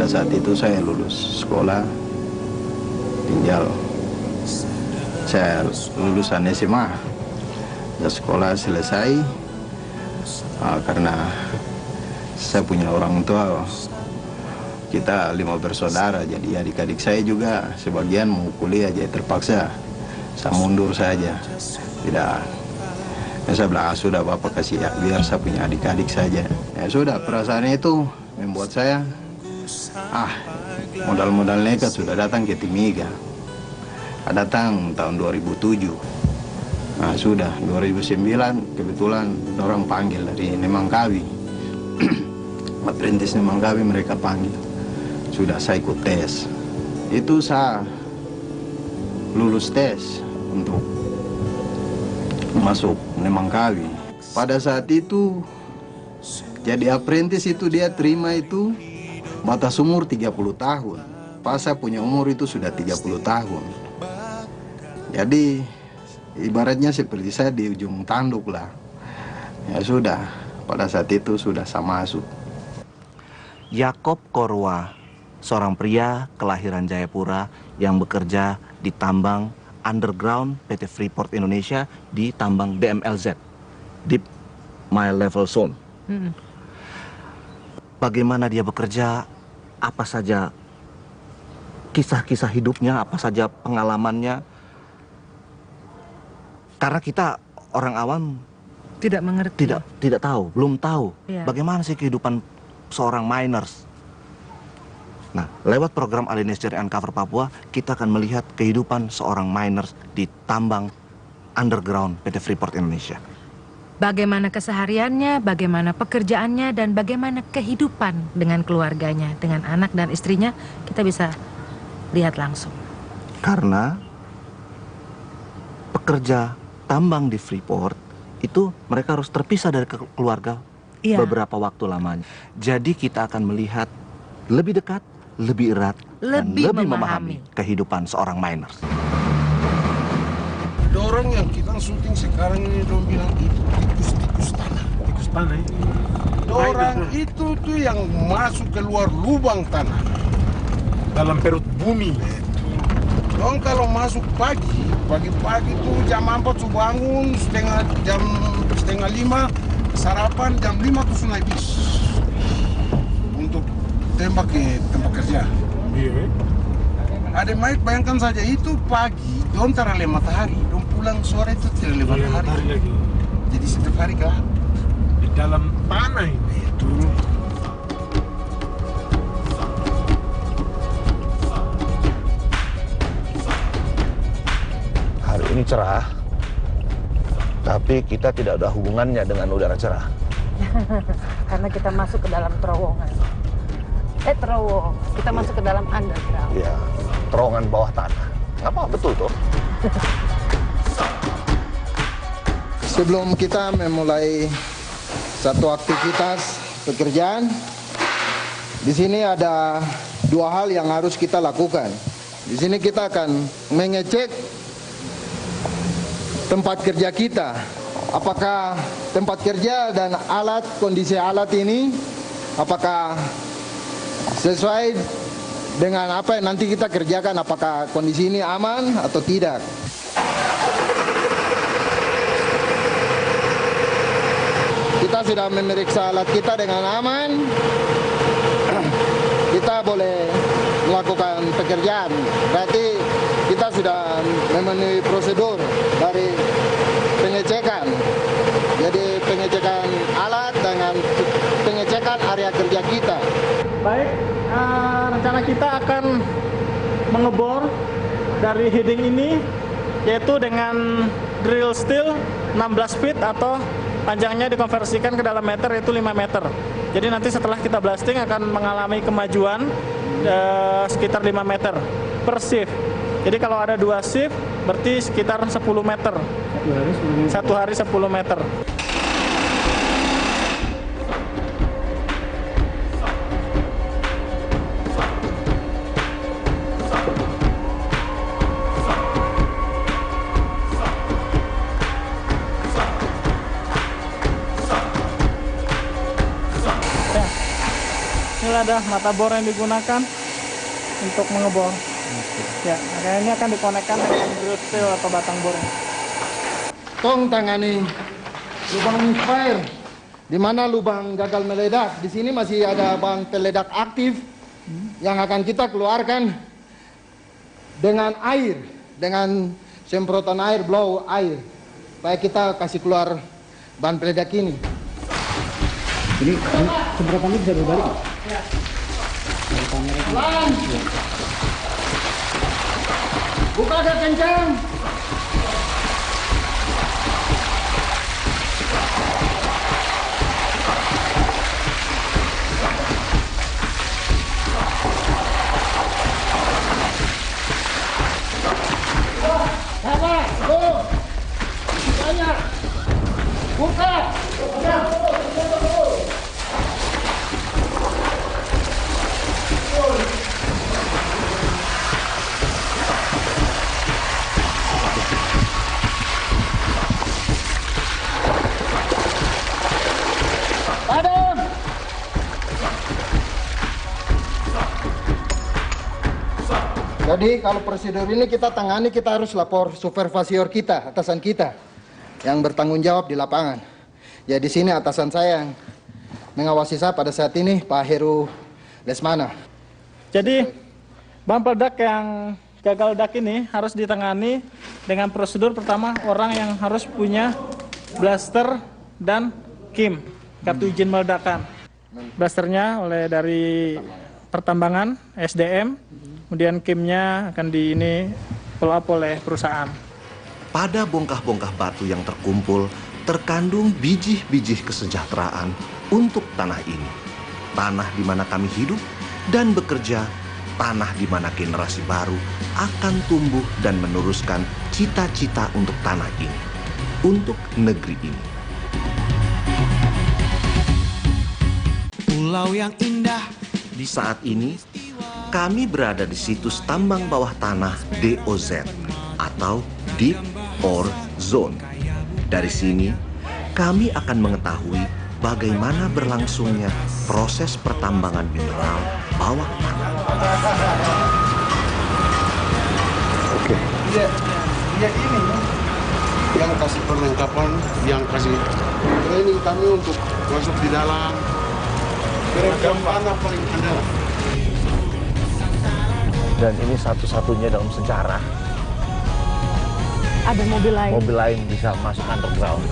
saat itu saya lulus sekolah, tinggal saya lulusan SMA, ya sekolah selesai. Karena saya punya orang tua, kita 5 bersaudara, jadi adik-adik saya juga sebagian mau kuliah, jadi terpaksa saya mundur saja. Tidak, ya saya bilang, sudah Bapak kasih ya, biar saya punya adik-adik saja. Ya sudah, perasaannya itu membuat saya, modal-modal nekat sudah datang ke Timiga. Datang tahun 2007. Nah sudah, 2009 kebetulan orang panggil dari Nemangkawi. Apprentice Nemangkawi mereka panggil. Sudah saya ikut tes. Itu saya lulus tes untuk masuk Nemangkawi. Pada saat itu jadi apprentice itu dia terima itu batas umur 30 tahun. Pas saya punya umur itu sudah 30 tahun. Jadi ibaratnya seperti saya di ujung tanduk lah. Ya sudah, pada saat itu sudah saya masuk. Yakob Korwa, seorang pria kelahiran Jayapura yang bekerja di tambang underground PT Freeport Indonesia di tambang DMLZ, Deep Mine Level Zone. Bagaimana dia bekerja, apa saja kisah-kisah hidupnya, apa saja pengalamannya. Karena kita orang awam tidak mengerti, tidak tahu, belum tahu bagaimana sih kehidupan seorang miners. Nah, lewat program Alinas dari Uncover Papua, kita akan melihat kehidupan seorang miners di tambang underground PT Freeport Indonesia. Bagaimana kesehariannya, bagaimana pekerjaannya, dan bagaimana kehidupan dengan keluarganya, dengan anak dan istrinya, kita bisa lihat langsung. Karena pekerja tambang di Freeport itu mereka harus terpisah dari keluarga beberapa waktu lamanya. Jadi kita akan melihat lebih dekat, lebih erat, dan lebih memahami kehidupan seorang miners. Orang yang kita syuting sekarang ini dong bilang itu tikus tanah. Tikus tanah ini. Orang itu tuh yang masuk keluar lubang tanah dalam perut bumi. Dong kalau masuk pagi-pagi tuh jam 4 tuh bangun, jam setengah 5 sarapan, jam 5 tuh naik bis untuk tembak ke tempat kerja. Iya. Ada Mike, bayangkan saja itu pagi, dong terlalu matahari, dong pulang sore itu terlalu matahari lagi. Jadi setiap hari gelap Di dalam tanah ini. itu. Hari ini cerah, tapi kita tidak ada hubungannya dengan udara cerah. Karena kita masuk ke dalam terowongan. Kita masuk ke dalam underground. Iya, terowongan bawah tanah. Apa betul tuh? Sebelum kita memulai satu aktivitas pekerjaan, di sini ada 2 hal yang harus kita lakukan. Di sini kita akan mengecek tempat kerja kita. Apakah tempat kerja dan kondisi alat ini, apakah sesuai dengan apa yang nanti kita kerjakan, apakah kondisi ini aman atau tidak. Kita sudah memeriksa alat kita dengan aman, kita boleh melakukan pekerjaan. Berarti kita sudah memenuhi prosedur dari pengecekan. Jadi pengecekan alat dengan pengecekan area kerja kita. Baik, rencana kita akan mengebor dari heading ini, yaitu dengan drill steel 16 feet atau panjangnya dikonversikan ke dalam meter, yaitu 5 meter. Jadi nanti setelah kita blasting akan mengalami kemajuan sekitar 5 meter per shift. Jadi kalau ada 2 shift berarti sekitar 10 meter. Satu hari 10 meter. ada mata bor yang digunakan untuk mengebor. Ya, makanya ini akan dikonekkan dengan drill steel atau batang bor. Tong tangani lubang fire, di mana lubang gagal meledak. Di sini masih ada bahan peledak aktif yang akan kita keluarkan dengan air, dengan semprotan air, blow air, supaya kita kasih keluar bahan peledak ini. Ini semprotannya bisa berbalik. Ya. Pelan. Buka agak kencang. Sabar, tuh. Banyak. Buka. Padam. Jadi kalau prosedur ini kita tangani, kita harus lapor supervisor kita, atasan kita yang bertanggung jawab di lapangan. Ya di sini atasan saya yang mengawasi saya pada saat ini, Pak Heru Lesmana. Jadi bahan peledak yang gagal ledak ini harus ditangani dengan prosedur pertama, orang yang harus punya blaster dan KIM, kartu izin meledakan. Blasternya oleh dari pertambangan SDM, kemudian KIM-nya akan follow up oleh perusahaan. Pada bongkah-bongkah batu yang terkumpul, terkandung biji-biji kesejahteraan untuk tanah ini. Tanah di mana kami hidup dan bekerja, tanah di mana generasi baru akan tumbuh dan meneruskan cita-cita untuk tanah ini, untuk negeri ini. Pulau yang indah. Saat ini, kami berada di situs tambang bawah tanah DOZ atau Deep Ore Zone. Dari sini, kami akan mengetahui bagaimana berlangsungnya proses pertambangan mineral bawah tanah. Oke. Dia ini yang kasih perlengkapan, yang kasih training kami untuk masuk di dalam. Beragam tanah paling andal. Dan ini satu-satunya dalam sejarah Ada mobil lain. mobil lain bisa masuk underground.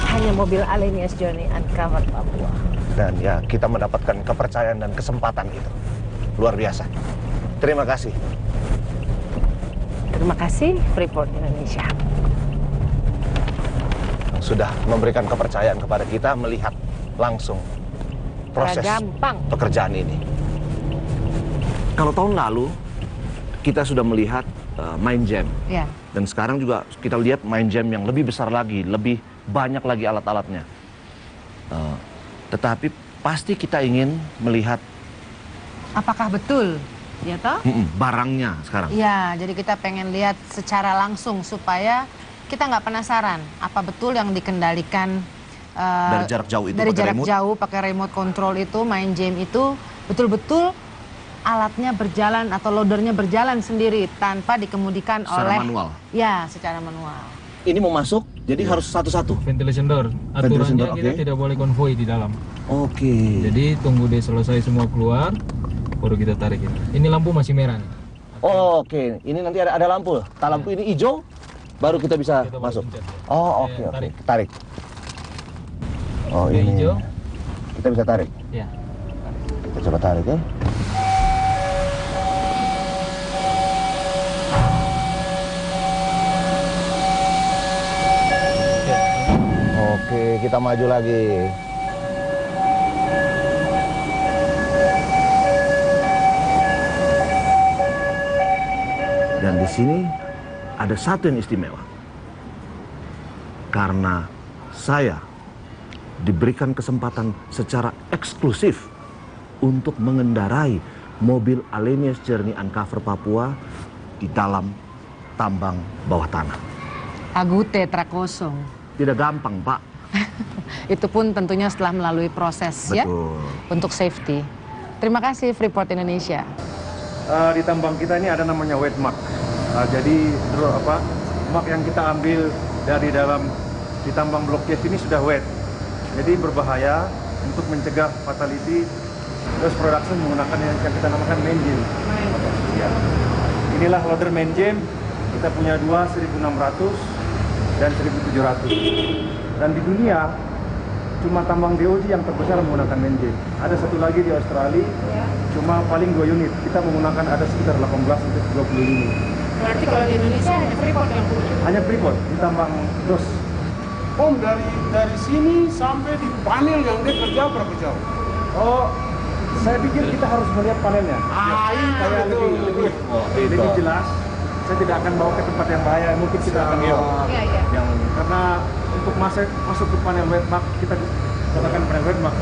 Hanya mobil Alenius Journey Uncover Papua. Dan ya kita mendapatkan kepercayaan dan kesempatan itu. Luar biasa. Terima kasih. Terima kasih Freeport Indonesia. Yang sudah memberikan kepercayaan kepada kita melihat langsung proses Gampang. pekerjaan ini. Kalau tahun lalu, kita sudah melihat Mine Jam. Ya. Dan sekarang juga kita lihat Mine Jam yang lebih besar lagi, lebih banyak lagi alat-alatnya. Tetapi pasti kita ingin melihat Apakah betul? Ya toh? barangnya sekarang. Ya, jadi kita pengen lihat secara langsung supaya kita nggak penasaran apa betul yang dikendalikan Dari jarak jauh itu dari pakai jarak remote? jauh pakai remote control itu, Mine Jam itu betul-betul alatnya berjalan atau loadernya berjalan sendiri tanpa dikemudikan Secara oleh manual? Ya, secara manual. Ini mau masuk, jadi harus satu-satu. Ventilation door. Ventilation Aturannya door, kita oke. tidak boleh konvoi di dalam. Oke. Jadi tunggu dia selesai semua keluar, baru kita tarik ini. Ini lampu masih merah nih. Oh, oke. Ini nanti ada lampu. Tak lampu ini hijau, baru kita bisa Kita baru masuk. pencet. Oh, oke, Ya, oke. tarik. Tarik. Oh, Udah ini. hijau. Kita bisa tarik. Ya. Kita coba tarik ya. Oke, kita maju lagi. Dan di sini ada satu yang istimewa. Karena saya diberikan kesempatan secara eksklusif untuk mengendarai mobil Alenius Journey Uncover Papua di dalam tambang bawah tanah. Agute Trakosong. Tidak gampang, Pak. Itu pun tentunya setelah melalui proses ya Betul. untuk safety. Terima kasih Freeport Indonesia. Di tambang kita ini ada namanya wet mark. Jadi mark yang kita ambil dari dalam di tambang blok cave ini sudah wet. Jadi berbahaya untuk mencegah fatality. Terus production menggunakan yang kita namakan main jam. Ya. Inilah loader main jam. Kita punya dua 1600 dan 1700. Dan di dunia cuma tambang DOJ yang terbesar menggunakan main jam. Ada satu lagi di Australia, cuma paling 2 unit. Kita menggunakan ada sekitar 18 sampai 20 unit. Berarti kalau di Indonesia hanya Freeport yang punya? Hanya Freeport di tambang DOS. Om, dari sini sampai di panel yang dia kerja berapa jauh? Oh, saya pikir kita harus melihat panelnya. Kayak lebih jelas. Saya tidak akan bawa ke tempat yang bahaya. Mungkin kita akan yang karena untuk masuk ke panel wet mark kita katakan panel wet mark.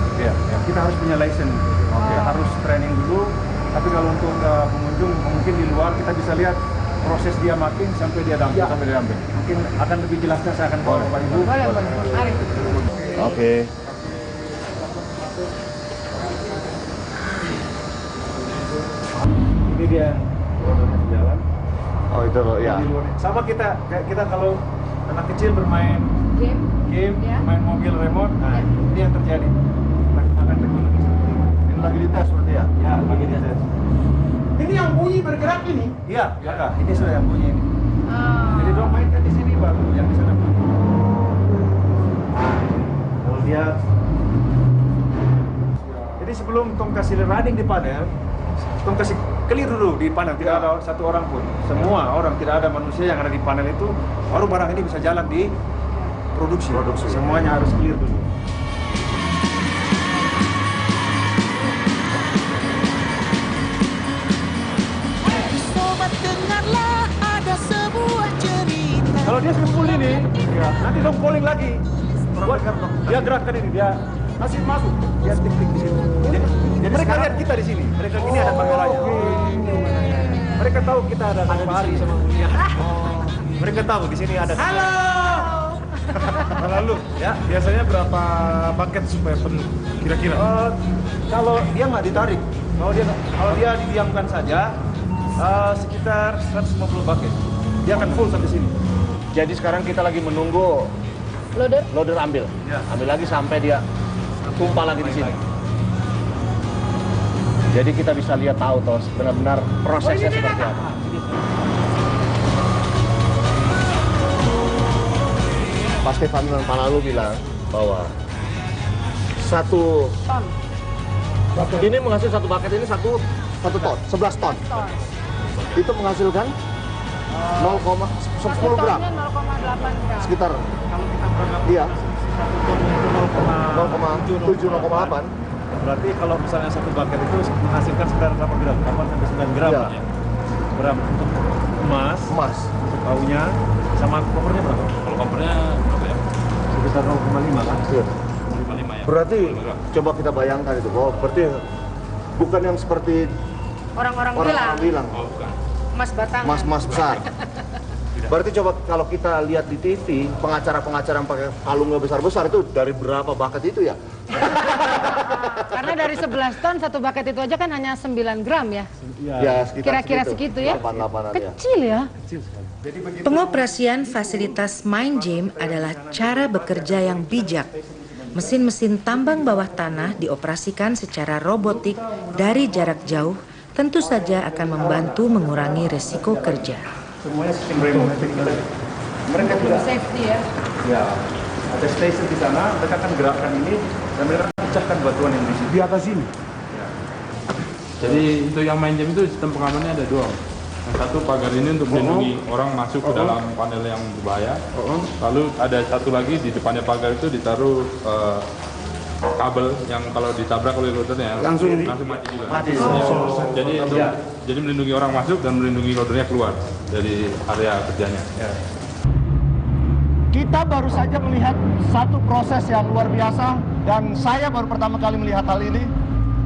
Kita harus punya license. Kita harus training dulu. Tapi kalau untuk pengunjung mungkin di luar kita bisa lihat proses dia makin sampai dia dumping. Mungkin akan lebih jelasnya saya akan bawa Pak Ibu. Boleh. Mari. Oke. Ini dia jalan. Oh itu loh ya. Sama kita kalau anak kecil bermain game, main mobil remote, nah ini yang terjadi. Akan teknologi seperti ini. Ini lagi dites seperti ya? Ya, lagi dites. Ini yang bunyi bergerak ini? Iya, ini sudah yang bunyi ini. Jadi dong mainkan di sini baru yang di sana bunyi. Kalau dia, jadi sebelum tong kasih running di panel, tong kasih clear dulu di panel, tidak ada satu orang pun. Semua orang, tidak ada manusia yang ada di panel itu, baru barang ini bisa jalan di produksi. Semuanya harus clear dulu. Kalau dia sudah full ini, nanti dong calling lagi. Dia gerakkan ini, dia masih masuk, dia tik-tik di sini. Jadi mereka lihat kita di sini. Mereka ini ada kameranya. Mereka tahu kita ada Hari sama Mulia. Mereka tahu di sini ada. Halo. Lalu, ya biasanya berapa bucket supaya penuh? Kira-kira? Kalau dia nggak ditarik, kalau dia didiamkan saja, sekitar 150 bucket. Dia akan full sampai sini. Jadi sekarang kita lagi menunggu loader ambil. Ambil lagi sampai dia tumpah lagi di sini. Jadi kita bisa lihat tahu benar-benar prosesnya seperti apa. Pak Stefan Panalu bilang bahwa 1 ton. Ini menghasilkan 1 bucket ini 1 ton, 11 ton. Itu menghasilkan 10 gram. 0,8 gram. Sekitar. Kalau kita berangkat, Iya. 0,7, 0,8. Berarti kalau misalnya 1 bucket itu menghasilkan sekitar berapa gram? 8 sampai 9 gram. Iya. Ya. Gram untuk emas, untuk kaunya, sama kopernya berapa? Kalau kopernya berapa ya? Sekitar 0,5 kan? Iya. 0,5 ya. Berarti coba kita bayangkan itu, bahwa berarti bukan yang seperti Orang-orang bilang. Oh, bukan. Emas batangan. Mas besar. Berarti coba kalau kita lihat di TV, pengacara-pengacara yang pakai kalungnya besar-besar itu dari berapa bucket itu ya? Karena dari 11 ton, 1 bucket itu aja kan hanya 9 gram ya? Ya, Kira-kira segitu ya? 8-8-an ya. Kecil ya? Jadi Pengoperasian fasilitas mine gym adalah cara bekerja yang bijak. Mesin-mesin tambang bawah tanah dioperasikan secara robotik dari jarak jauh, tentu saja akan membantu mengurangi resiko kerja. semuanya sistem remote. Mereka juga safety ya? Ya, ada station di sana, mereka akan gerakkan ini dan mereka akan pecahkan batuan yang di sini. Di atas ini. Ya. Jadi untuk yang main jam itu sistem pengamannya ada 2. Yang satu pagar ini untuk melindungi orang masuk ke dalam panel yang berbahaya. Lalu ada satu lagi di depannya pagar itu ditaruh kabel yang kalau ditabrak oleh loadernya langsung mati juga. Jadi melindungi orang masuk dan melindungi loadernya keluar dari area kerjanya. Ya. Kita baru saja melihat satu proses yang luar biasa dan saya baru pertama kali melihat hal ini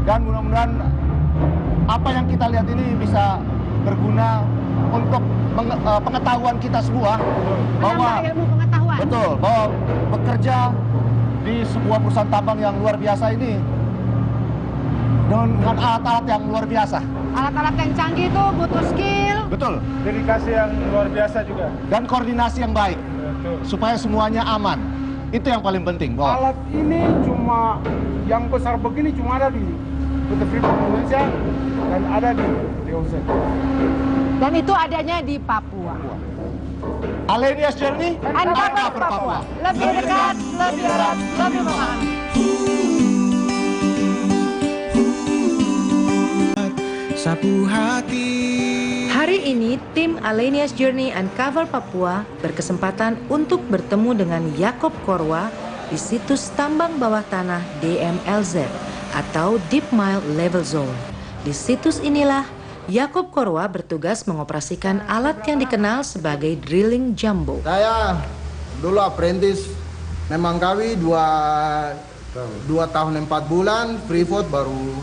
dan mudah-mudahan apa yang kita lihat ini bisa berguna untuk pengetahuan kita semua bahwa ilmu pengetahuan. Betul, bahwa bekerja di sebuah perusahaan tambang yang luar biasa ini dengan alat-alat yang luar biasa. Alat-alat yang canggih itu butuh skill. Betul. Dedikasi yang luar biasa juga. Dan koordinasi yang baik. Betul. Supaya semuanya aman. Itu yang paling penting, Bos. Alat ini cuma yang besar begini cuma ada di PT Freeport Indonesia dan ada di DOZ. Dan itu adanya di Papua. Alenia's Journey, Uncover Papua. Lebih dekat, lebih erat, lebih memahami. Sapu hati. Hari ini tim Alenia's Journey Uncover Papua berkesempatan untuk bertemu dengan Jakob Korwa di situs tambang bawah tanah DMLZ atau Deep Mine Level Zone. Di situs inilah Jakob Korwa bertugas mengoperasikan alat yang dikenal sebagai drilling jumbo. Saya dulu apprentice memang kami 2 tahun 4 bulan, Freeport baru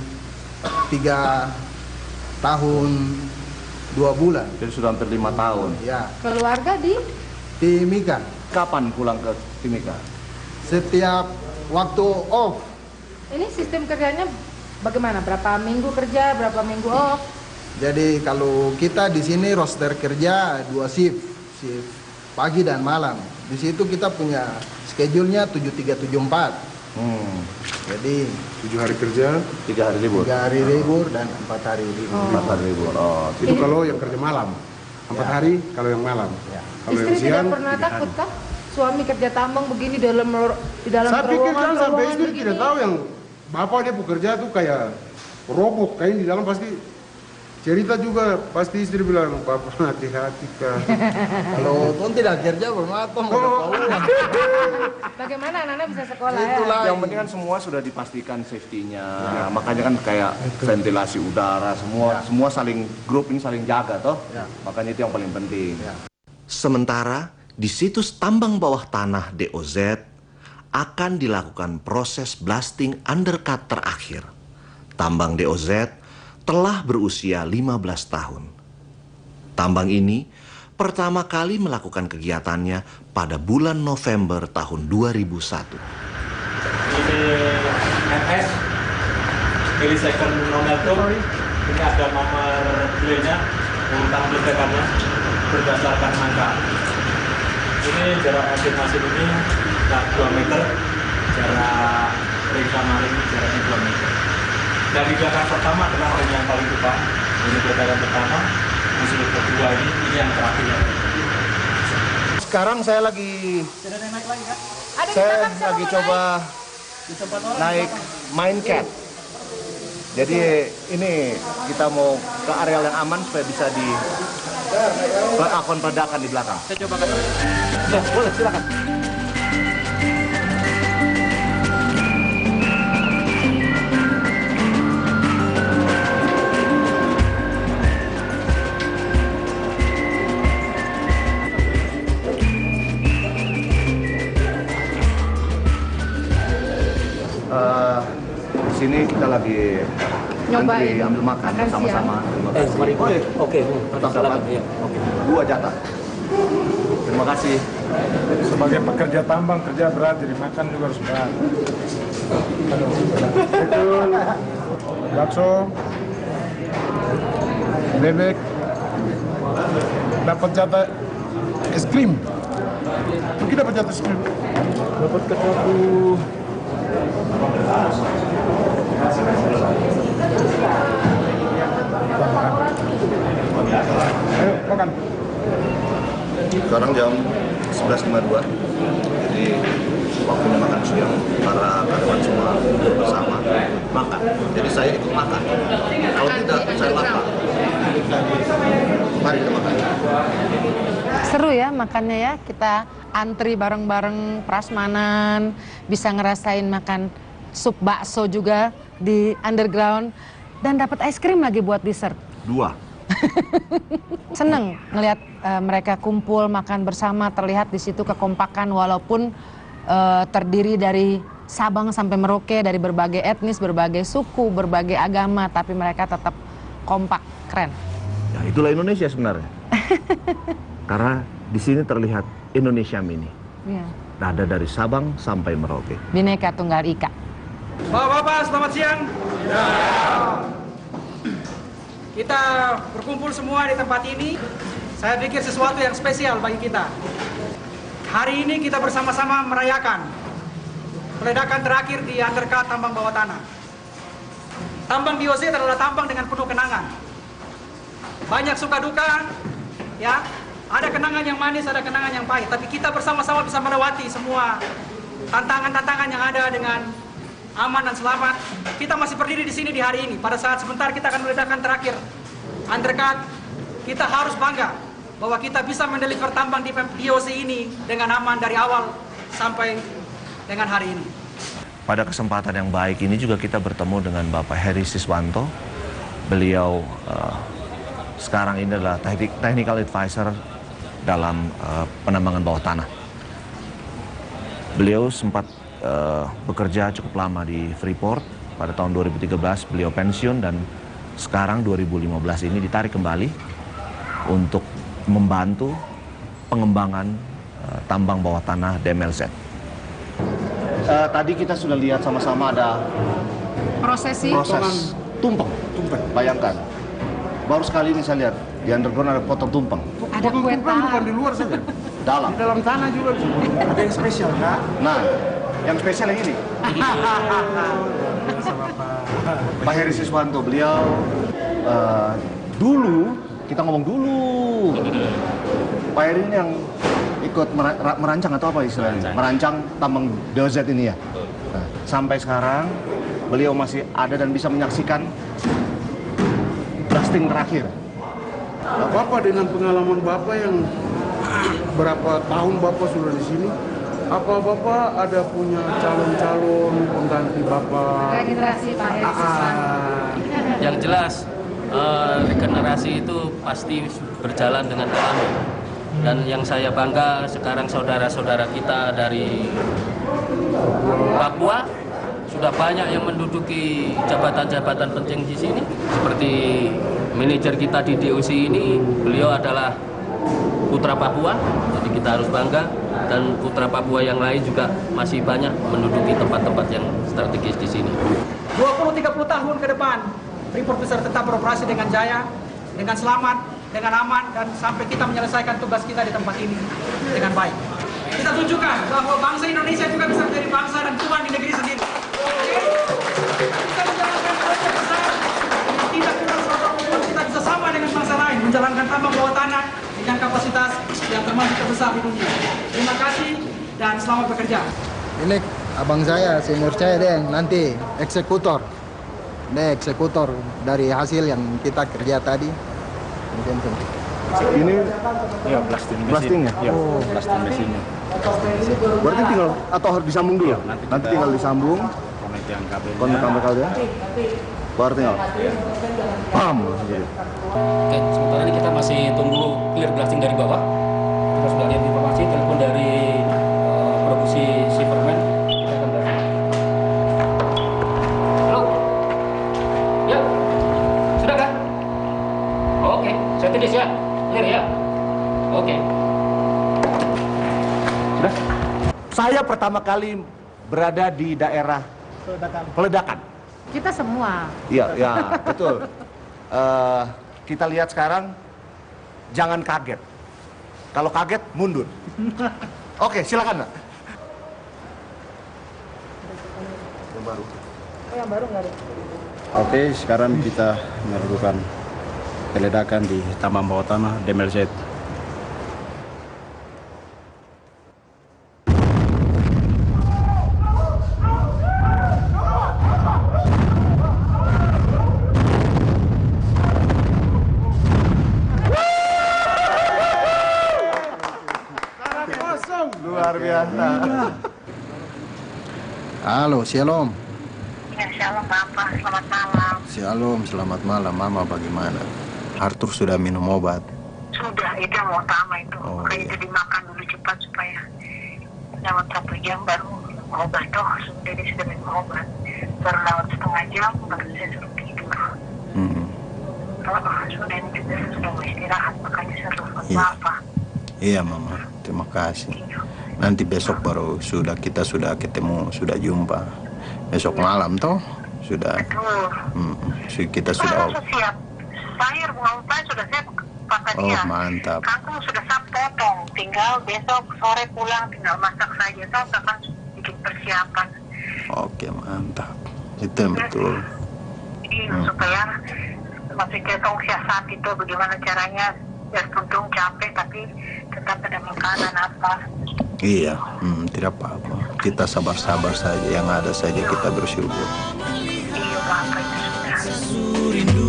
3 tahun 2 bulan. Jadi sudah hampir 5 tahun. Ya. Keluarga di Timika. Kapan pulang ke Timika? Setiap waktu off. Ini sistem kerjanya bagaimana? Berapa minggu kerja, berapa minggu off? Jadi kalau kita di sini roster kerja 2 shift pagi dan malam. Di situ kita punya schedule-nya 7374. Jadi 7 hari kerja, 3 hari libur. 3 hari libur dan 4 hari libur. 4 hari libur. Oh, itu kalau yang kerja malam. 4 hari kalau yang malam. Kalau yang Istri siang, tidak pernah takut kah? Suami kerja tambang begini di dalam saya pikir kan sampai istri begini. tidak tahu yang bapak dia bekerja tuh kayak robot, kayak di dalam pasti cerita juga, pasti istri bilang bapak hati-hati kah. Kalau tuh tidak kerja bermatong. Bagaimana anak-anak bisa sekolah Itulah ya? yang penting kan semua sudah dipastikan safety-nya. Makanya kan kayak ventilasi udara, semua saling grup ini saling jaga toh. Makanya itu yang paling penting. Sementara di situs tambang bawah tanah DOZ akan dilakukan proses blasting undercut terakhir. Tambang DOZ telah berusia 15 tahun. Tambang ini pertama kali melakukan kegiatannya pada bulan November tahun 2001. Ini MS, millisecond momentum. Ini ada nomor delaynya, urutan ledakannya berdasarkan angka. Ini jarak estimasi ini 2 meter, jarak periksa maling jaraknya 2 meter. Dari ledakan pertama adalah ring yang paling depan. Ini ledakan pertama, di sudut kedua ini yang terakhir. Sekarang saya lagi coba naik mine cat. Jadi ini kita mau ke area yang aman supaya bisa dilakukan peledakan di belakang. Saya coba ke Ya, boleh silakan. Di sini kita lagi Nyobain. ambil makan bersama-sama. Oke. Tetap dapat 2 jatah. Terima kasih. Sebagai pekerja tambang, kerja berat, jadi makan juga harus berat. Itu bakso, bebek, dapat jatah es krim. Kita dapat jatah es krim. Dapat kecap. Ayo makan. Sekarang jam 11.52. Jadi waktunya makan siang. Para karyawan semua bersama makan. Jadi saya ikut makan. Kalau tidak, saya lapar. Mari kita makan. Seru ya makannya ya, kita antri bareng-bareng prasmanan, bisa ngerasain makan sup bakso juga di underground, dan dapat es krim lagi buat dessert. 2. Seneng ngelihat mereka kumpul makan bersama, terlihat di situ kekompakan walaupun terdiri dari Sabang sampai Merauke, dari berbagai etnis, berbagai suku, berbagai agama, tapi mereka tetap kompak, keren. Ya, itulah Indonesia sebenarnya. Karena di sini terlihat Indonesia mini. Ya. Ada dari Sabang sampai Merauke. Bhinneka Tunggal Ika. Bapak-bapak, selamat siang. Kita berkumpul semua di tempat ini. Saya pikir sesuatu yang spesial bagi kita. Hari ini kita bersama-sama merayakan peledakan terakhir di undercut tambang bawah tanah. Tambang DOZ adalah tambang dengan penuh kenangan. Banyak suka duka, ya. Ada kenangan yang manis, ada kenangan yang pahit. Tapi kita bersama-sama bisa melewati semua tantangan-tantangan yang ada dengan aman dan selamat. Kita masih berdiri di sini di hari ini. Pada saat sebentar kita akan meledakan terakhir undercut. Kita harus bangga bahwa kita bisa mendeliver tambang di DOZ ini dengan aman dari awal sampai dengan hari ini. Pada kesempatan yang baik ini juga kita bertemu dengan Bapak Heri Siswanto. Beliau sekarang ini adalah technical advisor dalam penambangan bawah tanah. Beliau sempat bekerja cukup lama di Freeport. Pada tahun 2013 beliau pensiun dan sekarang 2015 ini ditarik kembali untuk membantu pengembangan tambang bawah tanah DMLZ. Tadi kita sudah lihat sama-sama ada Proses tumpeng. Bayangkan, baru sekali ini saya lihat di underground ada potong tumpeng. Ada kue Bukan di luar saja. Dalam. Di dalam tanah juga. Ada yang spesial, Kak. Nah, yang spesial yang ini. Pak Heri Siswanto, beliau dulu, kita ngomong dulu. Pak Heri ini yang ikut merancang atau apa istilahnya? Merancang tambang DOZ ini ya. Nah, sampai sekarang beliau masih ada dan bisa menyaksikan blasting terakhir. Nah, Bapak dengan pengalaman Bapak yang berapa tahun Bapak sudah di sini, apa Bapak ada punya calon-calon pengganti Bapak? Regenerasi Pak Heri Siswanto. Yang jelas regenerasi itu pasti berjalan dengan alami. Dan yang saya bangga sekarang saudara-saudara kita dari Papua sudah banyak yang menduduki jabatan-jabatan penting di sini. Seperti manajer kita di DOC ini, beliau adalah putra Papua, jadi kita harus bangga. Dan putra Papua yang lain juga masih banyak menduduki tempat-tempat yang strategis di sini. 20-30 tahun ke depan, Freeport bisa tetap beroperasi dengan jaya, dengan selamat, dengan aman, dan sampai kita menyelesaikan tugas kita di tempat ini dengan baik. Kita tunjukkan bahwa bangsa Indonesia juga bisa menjadi bangsa dan tuan di negeri sendiri. Kita menjalankan proyek besar, tidak kita kita bisa sama dengan bangsa lain, menjalankan tambang bawah tanah dengan kapasitas yang termasuk terbesar di dunia. Terima kasih dan selamat bekerja. Ini abang saya, senior saya dia yang nanti eksekutor. Dia eksekutor dari hasil yang kita kerja tadi. Ini ya blasting ya? Ya, blasting mesinnya. Berarti tinggal atau harus disambung dulu? Nanti tinggal disambung. Konek kabelnya. Baru tinggal. Paham. Oke, sementara ini kita masih tunggu clear blasting dari bawah. Kita sudah lihat informasi telepon dari produksi Silverman. Kita akan blasting. Halo. Ya. Sudah kah? Oke, saya tulis ya. Clear ya. Oke. Sudah. Saya pertama kali berada di daerah peledakan. Kita semua. Iya, ya, betul. Kita lihat sekarang, jangan kaget. Kalau kaget, mundur. Oke, silakan, Nak. Yang baru. Oh, yang baru nggak ada. Oke, sekarang kita melakukan peledakan di tambang bawah tanah DMLZ. Luar biasa. Halo, Shalom. Ya, Shalom Bapak, selamat malam. Shalom, selamat malam. Mama bagaimana? Arthur sudah minum obat? Sudah, itu yang utama itu. Makanya jadi makan dulu cepat supaya lewat 1 jam baru obat. Oh, sudah dia sudah minum obat. Baru lewat setengah jam, baru saya suruh tidur. Sudah ini juga sudah mau istirahat, makanya saya telepon Bapak. Iya, Mama. Terima kasih. Nanti besok baru kita sudah ketemu, sudah jumpa. besok malam toh sudah. Kita sudah. Sudah siap. Sayur bunga upai sudah siap kata dia. Mantap. Kangkung sudah siap potong. Tinggal besok sore pulang tinggal masak saja. Toh akan bikin persiapan. Oke, mantap. Itu yang betul. Supaya maksudnya tong siasat itu bagaimana caranya biar untung capek tapi tetap ada makanan apa. Iya, tidak apa-apa. Kita sabar-sabar saja, yang ada saja kita bersyukur. Iya, Bapak itu sudah.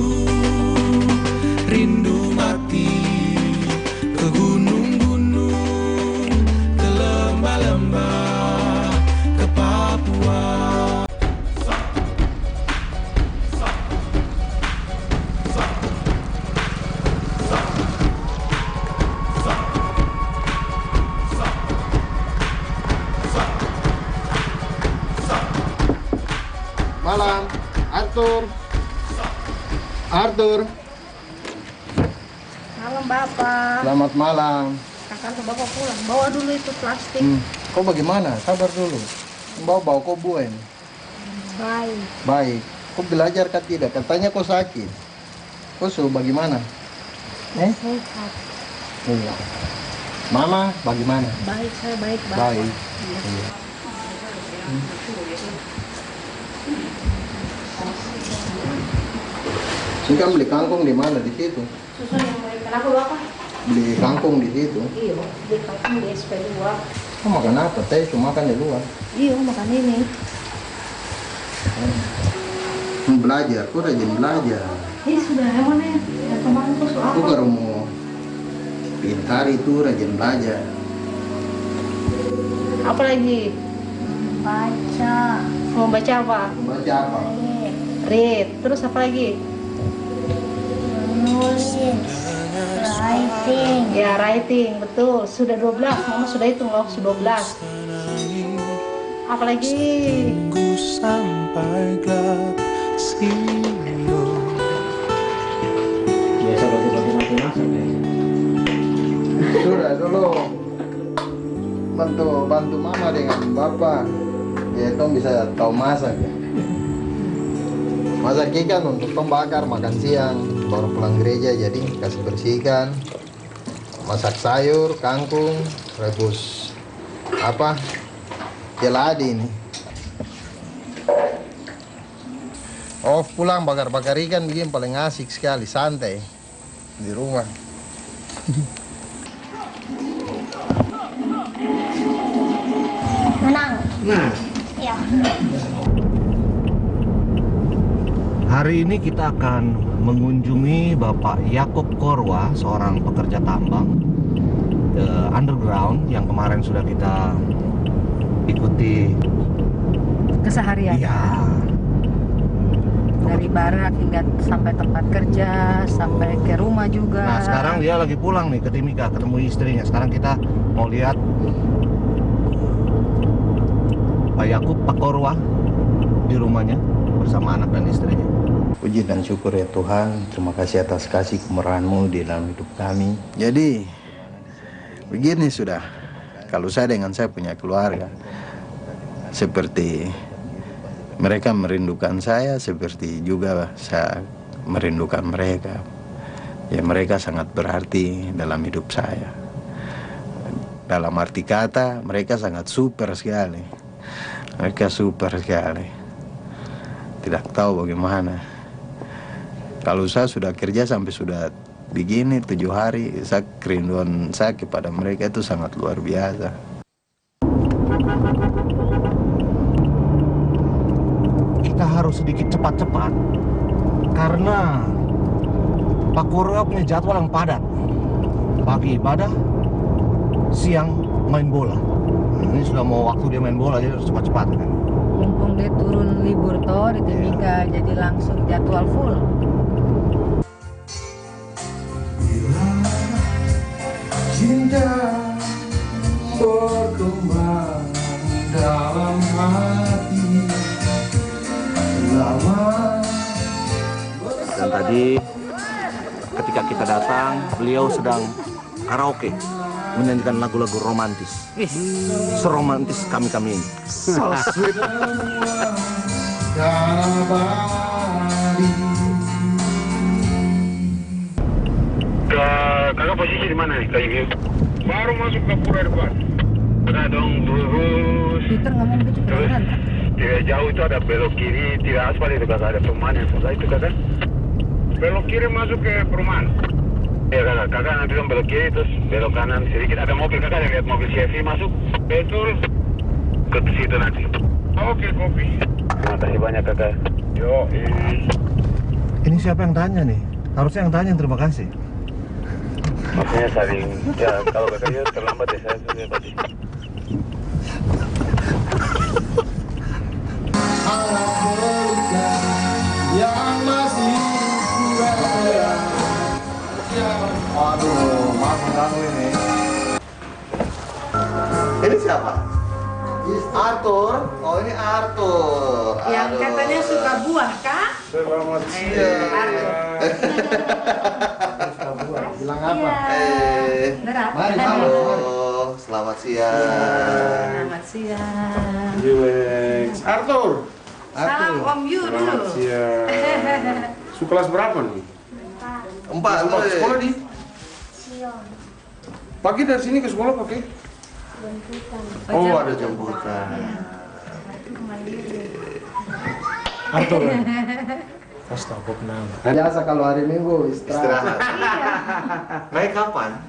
Rindu mati ke gunung-gunung, ke lembah-lembah, ke Papua. Malam, Arthur. Arthur. Malam Bapak. Selamat malam. Kakak Bapak pulang. Bawa dulu itu plastik. Kau bagaimana? Sabar dulu. Bawa kau buain. Baik. Baik. Kau belajar kan tidak? Katanya kau sakit. Kau suruh bagaimana? Sehat. Iya. Mama bagaimana? Baik, saya baik Bapak. Baik. Iya. Iya. Sini kan beli kangkung di mana? Di situ. Susu yang baik. Kenapa Bapak? Beli kangkung di situ. Iya, beli kangkung di SP2. Kau makan apa? Teh cuma makan di luar. Iya, makan ini. Belajar, kau rajin belajar. Iya sudah, yang mana ya? Yang kemarin tuh soal Aku baru mau pintar itu rajin belajar. apa lagi? Baca. Mau baca apa? Baca apa? Read. Terus apa lagi? Nulis. Writing. Ya, writing. Betul. Sudah 12. Mama sudah hitung loh. Sudah 12. Apa lagi? Tunggu sampai gelap siang. Biasa bagi-bagi masak ya. Sudah dulu bantu mama dengan bapak. Ya tong bisa tahu masak ya. Masak ikan untuk tong bakar makan siang, baru pulang gereja jadi kasih bersihkan. Masak sayur, kangkung, rebus apa? Jeladi ini. Off pulang bakar-bakar ikan begini paling asik sekali, santai di rumah. Menang. Nah, Ya. Hari ini kita akan mengunjungi Bapak Yakob Korwa, seorang pekerja tambang underground yang kemarin sudah kita ikuti Keseharian. Iya. Dari barak hingga sampai tempat kerja, sampai ke rumah juga. Nah sekarang dia lagi pulang nih ke Timika, ketemu istrinya. Sekarang kita mau lihat Pak Yakob, Pak Korwa di rumahnya bersama anak dan istrinya. Puji dan syukur ya Tuhan, terima kasih atas kasih kemurahan-Mu di dalam hidup kami. Jadi begini sudah, kalau saya dengan saya punya keluarga, seperti mereka merindukan saya, seperti juga saya merindukan mereka. Ya mereka sangat berarti dalam hidup saya. Dalam arti kata, mereka sangat super sekali. Mereka super sekali. Tidak tahu bagaimana. Kalau saya sudah kerja sampai sudah begini 7 hari, kerinduan saya kepada mereka itu sangat luar biasa. Kita harus sedikit cepat-cepat karena Pak Korwa punya jadwal yang padat. Pagi ibadah, siang main bola. Ini sudah mau waktu dia main bola, jadi harus cepat-cepat kan. Mumpung dia turun libur toh di Timika, jadi langsung jadwal full. Cinta berkembang dalam hati lama. Dan tadi ketika kita datang, beliau sedang karaoke menyanyikan lagu-lagu romantis. Seromantis kami-kami ini. So sweet. Kakak posisi di mana nih, Kak Yusuf? Baru masuk ke pura depan. Kakak dong lurus. Peter ngomong begitu beneran. Tidak jauh itu ada belok kiri, tidak aspal itu kakak, ada perumahan yang sebelah itu kakak. Belok kiri masuk ke perumahan. Ya kakak nanti dong belok kiri terus belok kanan sedikit ada mobil kakak yang lihat mobil CRV masuk. Betul. Ke situ nanti. Oke, kopi. Terima kasih banyak kakak. Yo. Ini siapa yang tanya nih? Harusnya yang tanya terima kasih. Maksudnya saling, ya kalau kakaknya terlambat ya saya sudah tadi. Yang masih Surabaya. Aduh, maaf mengganggu ini. Ini siapa? Arthur. Oh, ini Arthur. Yang Aduh. katanya suka buah, Kak? Selamat siang. Bilang apa? Mari, halo. Selamat siang. Selamat siang. UX. Arthur. Salam Om Yu dulu. Selamat siang. Kelas berapa nih? 4. Sekolah di? Pagi dari sini ke sekolah pakai? Oh, ada jemputan. Arthur. Astagfirullah. Biasa kalau hari Minggu istirahat. Naik kapan?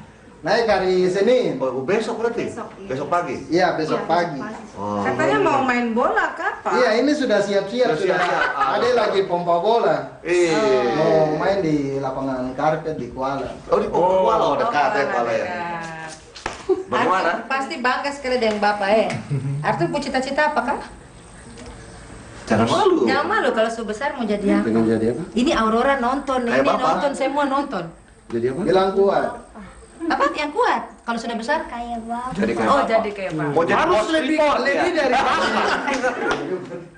Naik hari Senin. Oh, besok berarti? Besok pagi? Iya, besok pagi. Oh. Katanya mau main bola kapan? Iya, ini sudah siap-siap. Sudah siap-siap. Ada lagi pompa bola. Iya. Mau main di lapangan karpet di Kuala. Oh, di Kuala. Oh, dekat ya Kuala ya. Bagaimana? Arthur pasti bangga sekali dengan Bapak ya. Arthur punya cita-cita apa kan? Jangan malu. Jangan malu kalau sudah besar mau jadi apa? Pengen jadi apa? Ini Aurora nonton, Kayak ini Bapak. nonton, semua nonton. Jadi apa? Bilang kuat. Apa yang kuat? Kalau sudah besar? Kayak Bapak. Jadi kayak Oh, Bapak. jadi kayak Bapak. Mau jadi Harus bos lebih report, lebih ya? dari Bapak.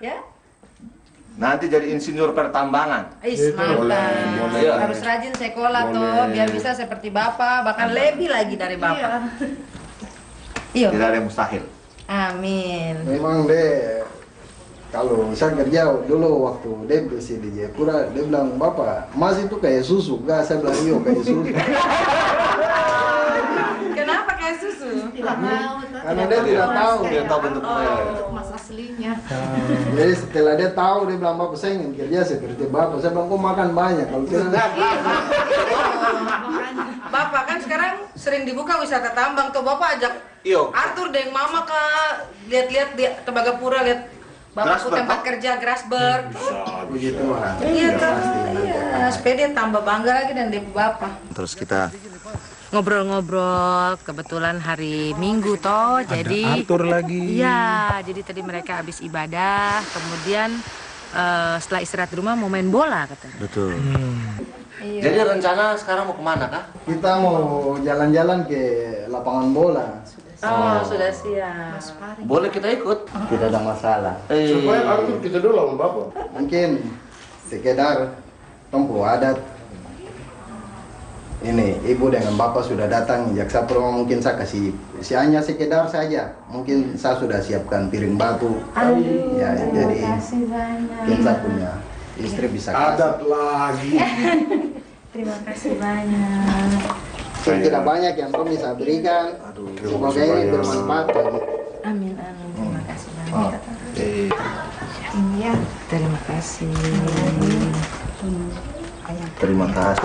Ya? Nanti jadi insinyur pertambangan. Is, mantap. Iya. Harus rajin sekolah tuh, biar bisa seperti Bapak, bahkan lebih lagi dari Bapak. Iya. Tidak ada yang mustahil. Amin. Memang deh, kalau saya kerja dulu waktu dia bersih di Jayapura, dia bilang, Bapak, Mas itu kayak susu. Enggak, saya bilang, iya kayak susu. Kenapa kayak susu? Karena dia tidak tahu. Dia tahu bentuknya. Mas aslinya. Jadi setelah dia tahu, dia bilang, Bapak saya ingin kerja seperti Bapak. Saya bilang, kok makan banyak? Kalau tidak, Bapak kan sekarang sering dibuka wisata tambang tuh, Bapak ajak Arthur dengan Mama ke lihat-lihat di Tembagapura, lihat Bapakku tempat kerja Grasberg. begitu. Iya kan, iya. Supaya dia tambah bangga lagi dan dia Bapak. Terus kita ngobrol-ngobrol, kebetulan hari Minggu toh, jadi Arthur lagi. Iya, jadi tadi mereka habis ibadah, kemudian setelah istirahat di rumah mau main bola katanya. Betul. Iya. Jadi rencana sekarang mau kemana kah? Kita mau jalan-jalan ke lapangan bola. Oh, sudah siap. Boleh kita ikut? Tidak ada masalah. Supaya Arthur kita dulu sama Bapak. Mungkin sekedar tempuh adat. Ini ibu dengan bapak sudah datang jaksa Purma, mungkin saya kasih hanya sekedar saja. Mungkin saya sudah siapkan piring batu. Ya, jadi mungkin saya punya istri bisa kasih. Adat lagi. Terima kasih banyak. Tidak banyak yang kau bisa berikan. Semoga ini bermanfaat bagi. Amin, amin. Terima kasih banyak. Iya, terima kasih. Terima kasih.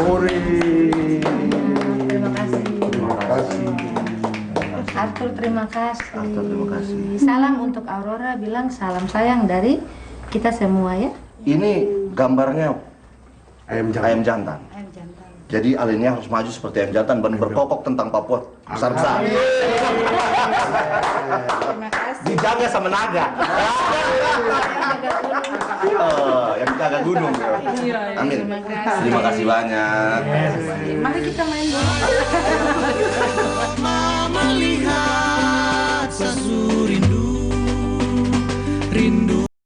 Terima kasih. Terima kasih. Arthur, terima kasih. Arthur, terima kasih. Salam untuk Aurora, bilang salam sayang dari kita semua ya. Ini gambarnya Ayam jantan. Jadi Alinea harus maju seperti ayam jantan dan berkokok tentang Papua besar-besar. Terima kasih. Dijaga sama naga. Yang jaga gunung. Amin. Terima kasih banyak. Mari kita main bola. Melihat sesuri